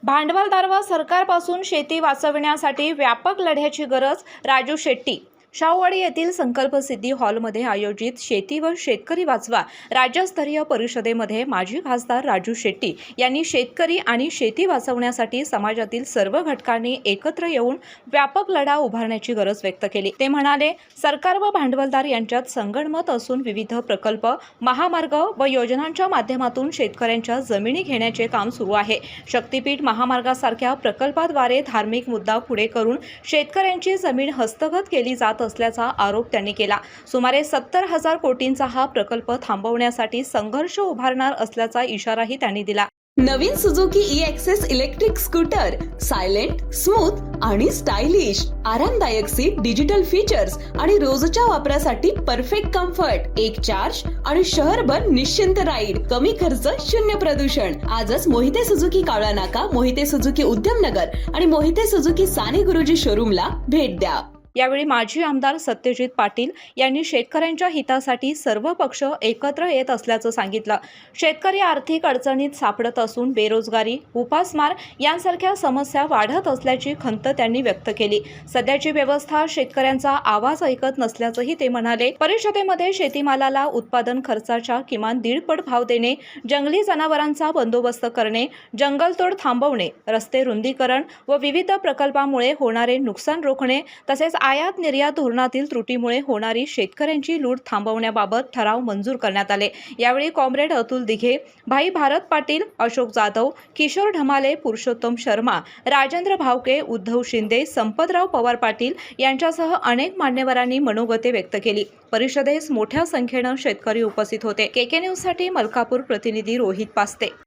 भांडवलदार व सरकारपासून शेती वाचविण्यासाठी व्यापक लढ्याची गरज. राजू शेट्टी. शाहूवाडी येथील संकल्प सिद्धी हॉलमध्ये आयोजित शेती व शेतकरी वाचवा राज्यस्तरीय परिषदेमध्ये माजी खासदार राजू शेट्टी यांनी शेतकरी आणि शेती वाचवण्यासाठी समाजातील सर्व घटकांनी एकत्र येऊन व्यापक लढा उभारण्याची गरज व्यक्त केली. ते म्हणाले, सरकार व भांडवलदार यांच्यात संगनमत असून विविध प्रकल्प, महामार्ग व योजनांच्या माध्यमातून शेतकऱ्यांच्या जमिनी घेण्याचे काम सुरू आहे. शक्तीपीठ महामार्गासारख्या प्रकल्पाद्वारे धार्मिक मुद्दा पुढे करून शेतकऱ्यांची जमीन हस्तगत केली जात असल्याचा आरोप त्यांनी केला. सुमारे 70,000 कोटींचा हा प्रकल्प थांबवण्यासाठी संघर्ष उभारणार असल्याचा इशाराही त्यांनी दिला. नवीन Suzuki e Access electric scooter silent, smooth आणि स्टायलिश, आरामदायक सीट, डिजिटल फीचर्स आणि रोजच्या वापरासाठी परफेक्ट कम्फर्ट, एक चार्ज आणि शहरभर निश्चिंत राईड, कमी खर्च, शून्य प्रदूषण. आजच मोहिते सुझुकी कावळा नाका, मोहिते सुझुकी उद्यमनगर आणि मोहिते सुझुकी साने गुरुजी शोरूमला भेट द्या. यावेळी माजी आमदार सत्यजित पाटील यांनी शेतकऱ्यांच्या हितासाठी सर्व पक्ष एकत्र येत असल्याचं सांगितलं. शेतकरी आर्थिक अडचणीत सापडत असून बेरोजगारी, उपासमार यांसारख्या समस्या वाढत असल्याची खंत त्यांनी व्यक्त केली. सध्याची व्यवस्था शेतकऱ्यांचा आवाज ऐकत नसल्याचंही ते म्हणाले. परिषदेमध्ये शेतीमालाला उत्पादन खर्चाच्या किमान 1.5 भाव देणे, जंगली जनावरांचा बंदोबस्त करणे, जंगलतोड थांबवणे, रस्ते रुंदीकरण व विविध प्रकल्पामुळे होणारे नुकसान रोखणे तसेच आयात निर्यात धोरणातील त्रुटीमुळे होणारी शेतकऱ्यांची लूट थांबवण्याबाबत ठराव मंजूर करण्यात आले. यावेळी कॉम्रेड अतुल दिघे, भाई भारत पाटील, अशोक जाधव, किशोर ढमाले, पुरुषोत्तम शर्मा, राजेंद्र भावके, उद्धव शिंदे, संपतराव पवार पाटील यांच्यासह अनेक मान्यवरांनी मनोगते व्यक्त केली. परिषदेस मोठ्या संख्येनं शेतकरी उपस्थित होते. KK न्यूजसाठी मलकापूर प्रतिनिधी रोहित पास्ते.